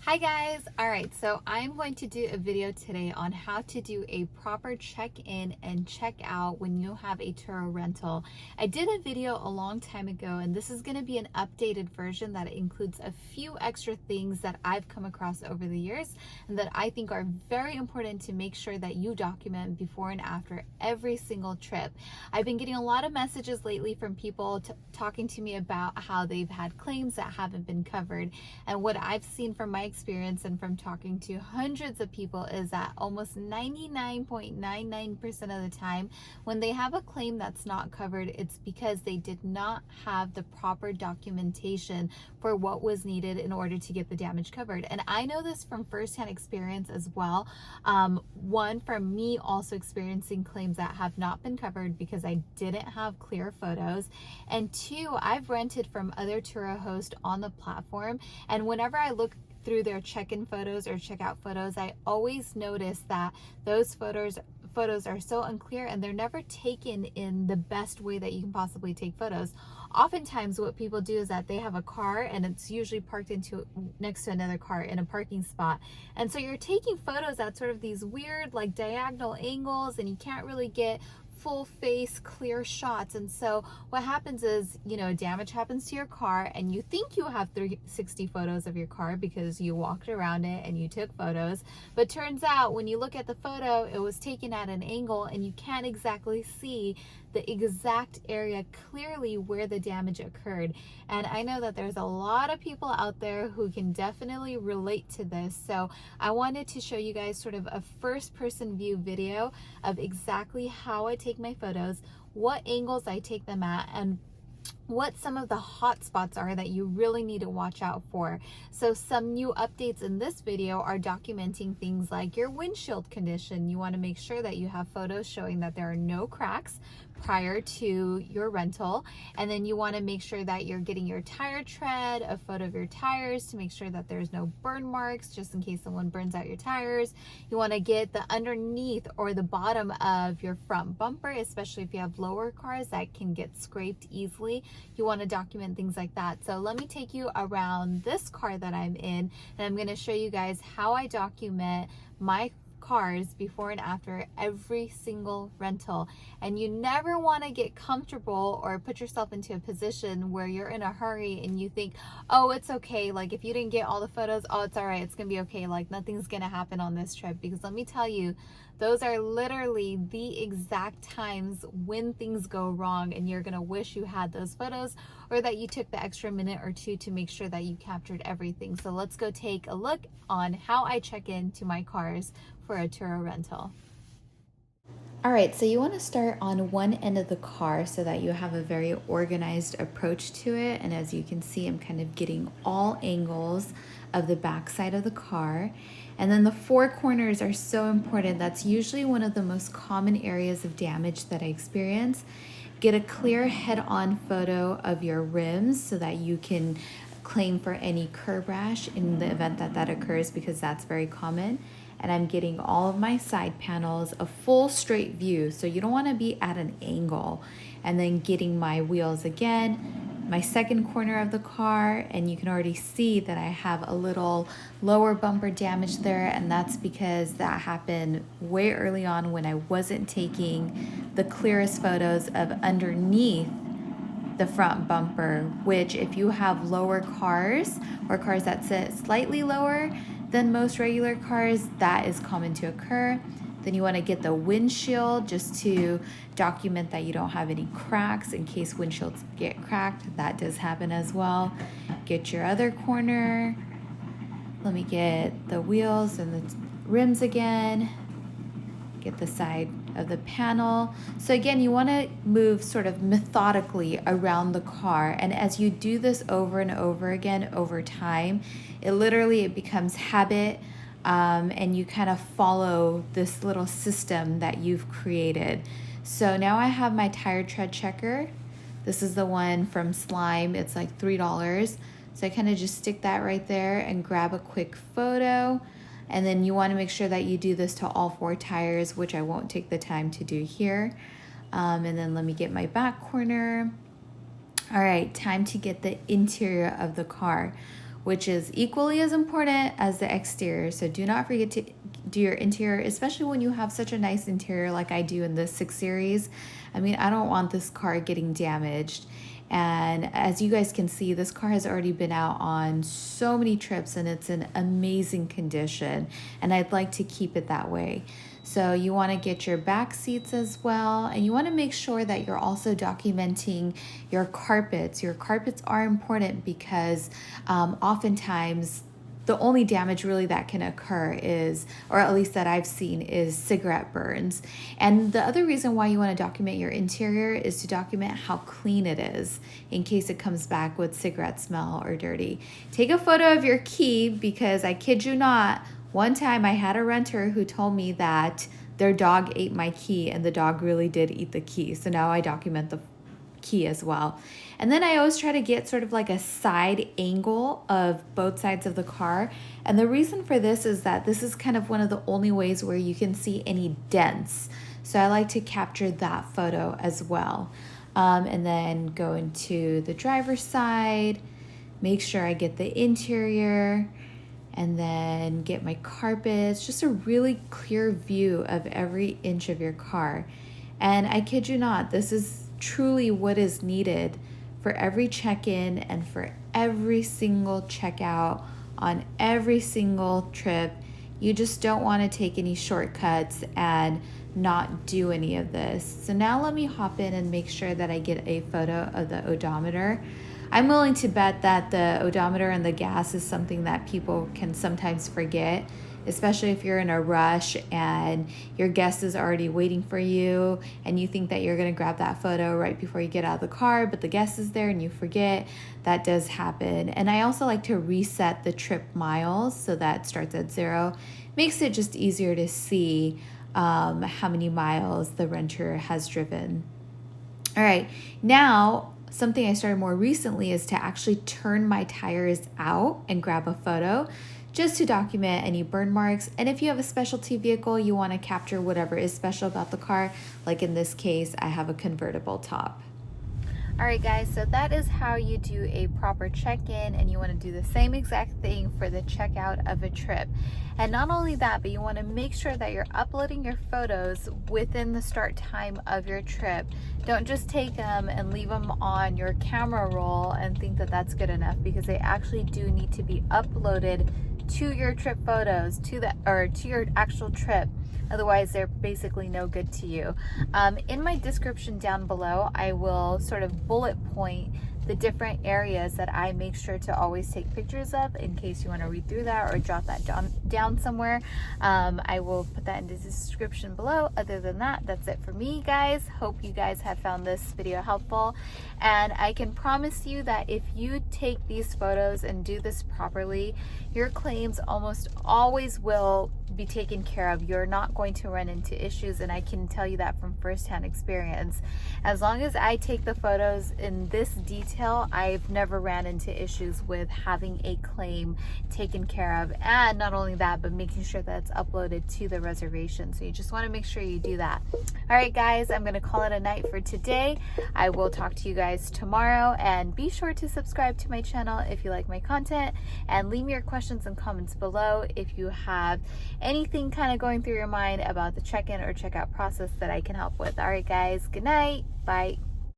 Hi guys! Alright, so I'm going to do a video today on how to do a proper check-in and check-out when you have a Turo rental. I did a video a long time ago, and this is going to be an updated version that includes a few extra things that I've come across over the years and that I think are very important to make sure that you document before and after every single trip. I've been getting a lot of messages lately from people talking to me about how they've had claims that haven't been covered, and what I've seen from my experience and from talking to hundreds of people is that almost 99.99% of the time when they have a claim that's not covered, it's because they did not have the proper documentation for what was needed in order to get the damage covered. And I know this from firsthand experience as well. One, from me also experiencing claims that have not been covered because I didn't have clear photos, and two, I've rented from other Turo hosts on the platform, and whenever I look through their check-in photos or checkout photos, I always notice that those photos are so unclear and they're never taken in the best way that you can possibly take photos. Oftentimes what people do is that they have a car and it's usually parked next to another car in a parking spot, and so you're taking photos at sort of these weird like diagonal angles and you can't really get full face clear shots. And so what happens is, damage happens to your car and you think you have 360 photos of your car because you walked around it and you took photos, but turns out when you look at the photo, it was taken at an angle and you can't exactly see the exact area clearly where the damage occurred. And I know that there's a lot of people out there who can definitely relate to this, so I wanted to show you guys sort of a first-person view video of exactly how I take my photos, what angles I take them at, and what some of the hot spots are that you really need to watch out for. So some new updates in this video are documenting things like your windshield condition. You want to make sure that you have photos showing that there are no cracks prior to your rental, and then you want to make sure that you're getting your tire tread, a photo of your tires to make sure that there's no burn marks just in case someone burns out your tires. You want to get the underneath or the bottom of your front bumper, especially if you have lower cars that can get scraped easily. You want to document things like that. So let me take you around this car that I'm in, and I'm going to show you guys how I document my cars before and after every single rental. And you never want to get comfortable or put yourself into a position where you're in a hurry and you think, oh, it's okay, like if you didn't get all the photos, oh, it's all right, it's gonna be okay, like nothing's gonna happen on this trip. Because let me tell you, those are literally the exact times when things go wrong and you're gonna wish you had those photos or that you took the extra minute or two to make sure that you captured everything. So let's go take a look on how I check into my cars for a Turo rental. All right, so you want to start on one end of the car so that you have a very organized approach to it. And as you can see, I'm kind of getting all angles of the back side of the car. And then the four corners are so important. That's usually one of the most common areas of damage that I experience. Get a clear head-on photo of your rims so that you can claim for any curb rash in the event that that occurs, because that's very common. And I'm getting all of my side panels, a full straight view, so you don't want to be at an angle. And then getting my wheels again, my second corner of the car, and you can already see that I have a little lower bumper damage there, and that's because that happened way early on when I wasn't taking the clearest photos of underneath the front bumper, which if you have lower cars or cars that sit slightly lower than most regular cars, that is common to occur. Then you want to get the windshield just to document that you don't have any cracks in case windshields get cracked. That does happen as well. Get your other corner. Let me get the wheels and the rims again. Get the side of the panel. So again, you want to move sort of methodically around the car, and as you do this over and over again over time, it becomes habit, and you kind of follow this little system that you've created. So now I have my tire tread checker. This is the one from Slime. It's like $3. So I kind of just stick that right there and grab a quick photo. And then you want to make sure that you do this to all four tires, which I won't take the time to do here. And then let me get my back corner. All right, time to get the interior of the car. which is equally as important as the exterior. So do not forget to do your interior, especially when you have such a nice interior like I do in the 6 Series. I mean, I don't want this car getting damaged. And as you guys can see, this car has already been out on so many trips and it's in amazing condition. And I'd like to keep it that way. So you want to get your back seats as well. And you want to make sure that you're also documenting your carpets. Your carpets are important because oftentimes the only damage really that can occur is, or at least that I've seen, is cigarette burns. And the other reason why you want to document your interior is to document how clean it is in case it comes back with cigarette smell or dirty. Take a photo of your key because I kid you not, one time I had a renter who told me that their dog ate my key and the dog really did eat the key. So now I document the key as well. And then I always try to get sort of like a side angle of both sides of the car. And the reason for this is that this is kind of one of the only ways where you can see any dents. So I like to capture that photo as well. And then go into the driver's side, make sure I get the interior, and then get my carpets, just a really clear view of every inch of your car. And I kid you not, this is truly what is needed for every check-in and for every single checkout on every single trip. You just don't want to take any shortcuts and not do any of this. So now let me hop in and make sure that I get a photo of the odometer. I'm willing to bet that the odometer and the gas is something that people can sometimes forget, especially if you're in a rush and your guest is already waiting for you and you think that you're gonna grab that photo right before you get out of the car, but the guest is there and you forget. That does happen. And I also like to reset the trip miles so that starts at 0. Makes it just easier to see how many miles the renter has driven. All right, now, something I started more recently is to actually turn my tires out and grab a photo just to document any burn marks. And if you have a specialty vehicle, you want to capture whatever is special about the car. Like in this case, I have a convertible top. All right, guys, so that is how you do a proper check-in, and you want to do the same exact thing for the checkout of a trip. And not only that, but you want to make sure that you're uploading your photos within the start time of your trip. Don't just take them and leave them on your camera roll and think that that's good enough, because they actually do need to be uploaded to your trip photos, to your actual trip. Otherwise, they're basically no good to you. In my description down below, I will sort of bullet point the different areas that I make sure to always take pictures of in case you want to read through that or jot that down somewhere. I will put that in the description below. Other than that, that's it for me, guys. Hope you guys have found this video helpful. And I can promise you that if you take these photos and do this properly, your claims almost always will be taken care of. You're not going to run into issues, and I can tell you that from firsthand experience. As long as I take the photos in this detail, I've never ran into issues with having a claim taken care of. And not only that, but making sure that it's uploaded to the reservation. So you just want to make sure you do that. All right, guys, I'm going to call it a night for today. I will talk to you guys tomorrow, and be sure to subscribe to my channel if you like my content, and leave me your questions and comments below if you have anything kind of going through your mind about the check-in or checkout process that I can help with. All right, guys, good night. Bye.